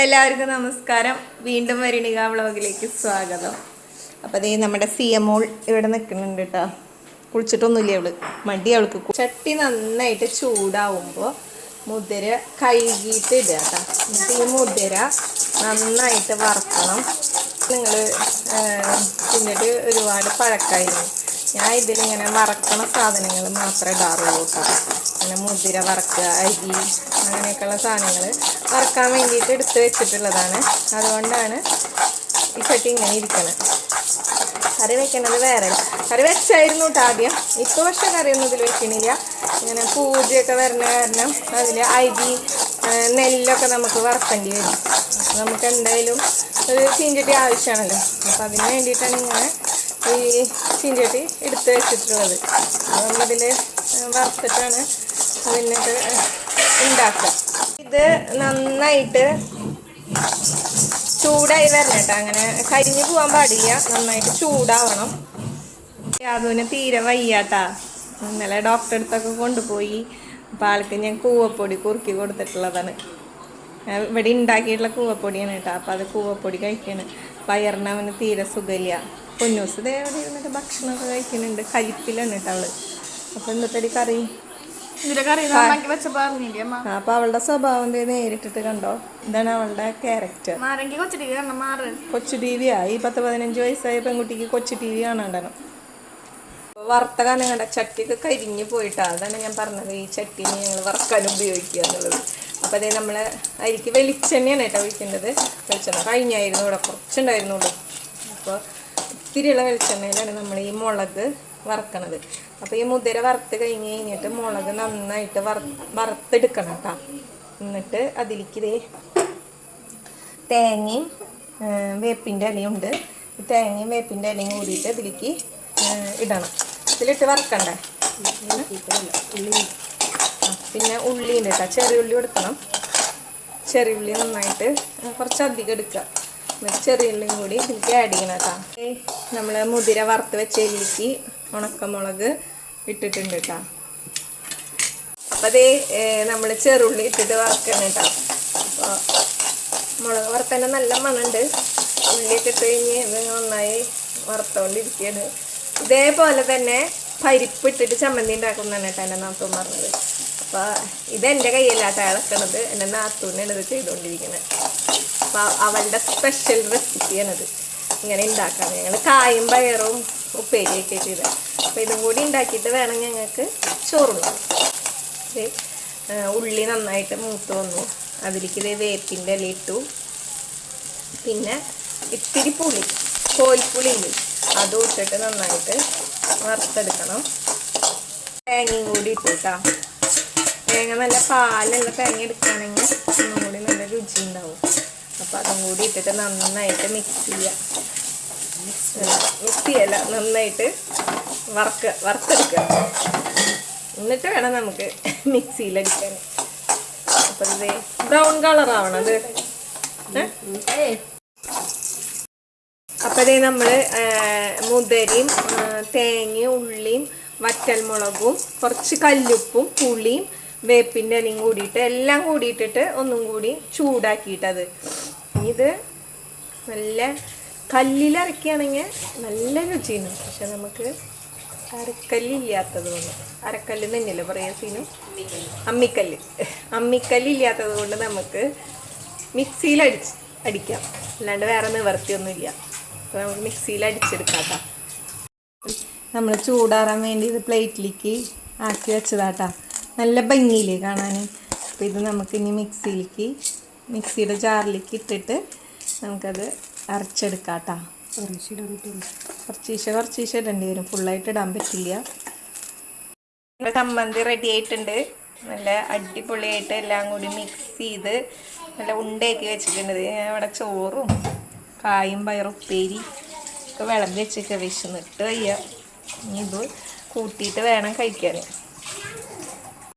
അപ്പം എല്ലാവർക്കും നമസ്കാരം. വീണ്ടും വരിണിക വ്ളോഗിലേക്ക് സ്വാഗതം. അപ്പം അതേ നമ്മുടെ സിയമോൾ ഇവിടെ നിൽക്കുന്നുണ്ട് കേട്ടോ. കുളിച്ചിട്ടൊന്നുമില്ല അവള്, മടി അവൾക്ക്. ചട്ടി നന്നായിട്ട് ചൂടാവുമ്പോൾ മുതിര കഴുകിയിട്ട് ഇടുക കേട്ടോ. എന്നിട്ട് ഈ മുതിര നന്നായിട്ട് വറക്കണം. നിങ്ങൾ തിന്നിട്ട് ഒരുപാട് പഴക്കായിരുന്നു. ഞാൻ ഇതിലിങ്ങനെ വറക്കണ സാധനങ്ങൾ മാത്രമേ ഇടാറുള്ളൂ കേട്ടോ. അങ്ങനെ മുതിര വറക്കുക, അരി, അങ്ങനെയൊക്കെയുള്ള സാധനങ്ങൾ വറക്കാൻ വേണ്ടിയിട്ട് എടുത്ത് വെച്ചിട്ടുള്ളതാണ്. അതുകൊണ്ടാണ് ഈ ചട്ടി ഇങ്ങനെ ഇരിക്കണം. കറി വെക്കുന്നത് വേറെ കറി വെച്ചായിരുന്നു കേട്ടോ ആദ്യം. ഇപ്പോൾ പക്ഷെ കറിയൊന്നും ഇതിൽ വെക്കണില്ല. ഇങ്ങനെ പൂജയൊക്കെ വരുന്ന കാരണം അതിൽ അരി, നെല്ലൊക്കെ നമുക്ക് വറക്കേണ്ടി വരും. അപ്പോൾ നമുക്ക് എന്തായാലും ഒരു ചീഞ്ചട്ടി ആവശ്യമാണല്ലോ. അപ്പോൾ അതിന് വേണ്ടിയിട്ടാണ് ഇങ്ങനെ ഈ ചീഞ്ചട്ടി എടുത്ത് വെച്ചിട്ടുള്ളത്. അപ്പോൾ നമ്മളിതിൽ വറുത്തിട്ടാണ് അതിനൊക്കെ ഉണ്ടാക്കുക. ഇത് നന്നായിട്ട് ചൂടായി വരണം കേട്ടോ. അങ്ങനെ കരിഞ്ഞു പോകാൻ പാടില്ല, നന്നായിട്ട് ചൂടാവണം. അതിന് തീരെ വയ്യാട്ടാ. ഇന്നലെ ഡോക്ടറെ അടുത്തൊക്കെ കൊണ്ടുപോയി. അപ്പോൾ ആൾക്ക് ഞാൻ കൂവപ്പൊടി കുറുക്കി കൊടുത്തിട്ടുള്ളതാണ്. ഇവിടെ ഉണ്ടാക്കിയിട്ടുള്ള കൂവപ്പൊടിയാണ് കേട്ടോ. അപ്പോൾ അത് കൂവപ്പൊടി കഴിക്കാണ്. വയറിന് അവന് തീരെ സുഖമില്ല. പൊന്നൂസ് ഇതേവിടെ ഇരുന്നിട്ട് ഭക്ഷണമൊക്കെ കഴിക്കുന്നുണ്ട്. കരിപ്പിലാണ് കേട്ടോ അവള്. അപ്പോൾ ഇന്നത്തെ കറി അപ്പൊ അവളുടെ സ്വഭാവം നേരിട്ടിട്ട് കണ്ടോ. ഇതാണ് അവളുടെ ക്യാരക്ടർ. കൊച്ചു ടി വി ആയി. 10-15 വയസ്സായ പെൺകുട്ടിക്ക് കൊച്ചു ടി വി കാണാണ്ടണം. വറുത്ത കാരണം കണ്ട ചട്ടിയൊക്കെ കരിഞ്ഞു പോയിട്ടാ. അതാണ് ഞാൻ പറഞ്ഞത്, ഈ ചട്ടിനെ ഞങ്ങൾ വറക്കാൻ ഉപയോഗിക്കുക എന്നുള്ളത്. അപ്പോൾ അതേ നമ്മൾ അരിക്ക് വെളിച്ചെണ്ണയാണ് കേട്ടോ ഒഴിക്കേണ്ടത്. വെളിച്ചെണ്ണ കഴിഞ്ഞായിരുന്നു, ഇവിടെ കുറച്ചുണ്ടായിരുന്നുള്ളൂ. അപ്പോൾ ഇത്തിരിയുള്ള വെളിച്ചെണ്ണയിലാണ് നമ്മൾ ഈ മുളക് വറക്കണത്. അപ്പോൾ ഈ മുതിര വറുത്ത് കഴിഞ്ഞിട്ട് മുളക് നന്നായിട്ട് വറുത്തെടുക്കണം കേട്ടോ. എന്നിട്ട് അതിലേക്ക് ഇതേ തേങ്ങയും വേപ്പിൻ്റെ ഇലയുണ്ട്. ഈ തേങ്ങയും വേപ്പിൻ്റെ ഇലയും കൂടിയിട്ട് ഇതിലേക്ക് ഇടണം. ഇതിലിട്ട് വറക്കണ്ടേ. പിന്നെ ഉള്ളി ഉണ്ട് കേട്ടോ. ചെറിയ ഉള്ളി എടുക്കണം. ചെറിയ ഉള്ളി നന്നായിട്ട് കുറച്ചധികം എടുക്കുക. എന്നിട്ട് ചെറിയ ഉള്ളിയും കൂടി ഇതിലേക്ക് ആഡ് ചെയ്യണം കേട്ടോ. നമ്മൾ മുതിര വറുത്ത് വെച്ചതിലേക്ക് ഉണക്കമുളക് ഇട്ടിട്ടുണ്ട് കേട്ടോ. അപ്പം അതേ നമ്മൾ ചെറുള്ളി ഇട്ടിട്ട് വറക്കണം കേട്ടോ. അപ്പോൾ മുളക് വറുത്തന്നെ നല്ല മണമുണ്ട്. ഉള്ളി ഇട്ടിട്ട് കഴിഞ്ഞ് നന്നായി വറുത്തോണ്ടിരിക്കുകയാണ്. ഇതേപോലെ തന്നെ പരിപ്പ് ഇട്ടിട്ട് ചമ്മന്തി ഉണ്ടാക്കുന്നതാണ് കേട്ടോ എൻ്റെ നാത്തൂൻ പറഞ്ഞത്. അപ്പോൾ ഇതെൻ്റെ കയ്യിലാട്ട ഇളക്കണത്. എൻ്റെ നാത്തൂനാണ് ഇത് ചെയ്തുകൊണ്ടിരിക്കുന്നത്. അപ്പോൾ അവളുടെ സ്പെഷ്യൽ റെസിപ്പിയാണിത്. ഇങ്ങനെ ഉണ്ടാക്കാം. ഞങ്ങൾ കായും പയറും ഉപ്പേരിയൊക്കെ ചെയ്ത്. അപ്പോൾ ഇതും കൂടി ഉണ്ടാക്കിയിട്ട് വേണം ഞങ്ങൾക്ക് ചോറുണ്ടാവും. ഉള്ളി നന്നായിട്ട് മൂത്ത് വന്നു. അതിലേക്ക് ഇത് വേപ്പിൻ്റെ ഇല ഇട്ടു. പിന്നെ ഇത്തിരി പുളി, കോൽപ്പുളി ഇല്ലേ, അതും ഇട്ടിട്ട് നന്നായിട്ട് വറുത്തെടുക്കണം. തേങ്ങയും കൂടി ഇട്ടു കേട്ടോ. തേങ്ങ നല്ല പാലുള്ള തേങ്ങ എടുക്കുകയാണെങ്കിൽ ഒന്നും കൂടി നല്ല രുചി ഉണ്ടാവും. അപ്പോൾ അതും കൂടി ഇട്ടിട്ട് നന്നായിട്ട് മിക്സ് ചെയ്യുക. മിക്സ് ചെയ്യല, നന്നായിട്ട് വറുത്തെടുക്കുക. എന്നിട്ട് വേണം നമുക്ക് മിക്സിയിലടിക്കാൻ. അപ്പം ഇത് ബ്രൗൺ കളറാവണം അത്. അപ്പം ഇതേ നമ്മൾ മുതിരയും തേങ്ങയും ഉള്ളിയും വറ്റൽമുളകും കുറച്ച് കല്ലുപ്പും പുളിയും വേപ്പിൻ്റെ ഇലയും കൂടിയിട്ട് എല്ലാം കൂടിയിട്ടിട്ട് ഒന്നും കൂടി ചൂടാക്കിയിട്ടത്. ഇത് നല്ല കല്ലിലരക്കുകയാണെങ്കിൽ നല്ല രുചിയാണ്. പക്ഷെ നമുക്ക് അരക്കല്ലില്ലാത്തത് കൊണ്ട്, അരക്കല്ല് തന്നെയല്ലേ പറയാ സീനും, അമ്മിക്കല്ലില്ലാത്തത് കൊണ്ട് നമുക്ക് മിക്സിയിൽ അടിക്കാം. അല്ലാണ്ട് വേറെ നിവർത്തിയൊന്നുമില്ല. അപ്പോൾ നമുക്ക് മിക്സിയിൽ അടിച്ചെടുക്കാം. നമ്മൾ ചൂടാറാൻ വേണ്ടി ഇത് പ്ലേറ്റിലേക്ക് ആക്കി വെച്ചതാട്ടാ. നല്ല ഭംഗിയില്ലേ കാണാൻ. അപ്പോൾ ഇത് നമുക്ക് ഇനി മിക്സിയുടെ ജാറിലേക്ക് ഇട്ടിട്ട് നമുക്കത് അരച്ചെടുക്കാം കേട്ടോ. കുറച്ചീശ ഇടേണ്ടി വരും, ഫുള്ളായിട്ട് ഇടാൻ പറ്റില്ല. ചമ്മന്തി റെഡി ആയിട്ടുണ്ട്. നല്ല അടിപൊളിയായിട്ട് എല്ലാം കൂടി മിക്സ് ചെയ്ത് നല്ല ഉണ്ടയാക്കി വെച്ചിട്ടുണ്ട്. ഞാൻ ഇവിടെ ചോറും കായും പയറും ഉപ്പേരി ഒക്കെ വിളമ്പി വെച്ചൊക്കെ വിശന്നിട്ട് വയ്യ. ഇനി ഇത് കൂട്ടിയിട്ട് വേണം കഴിക്കാൻ.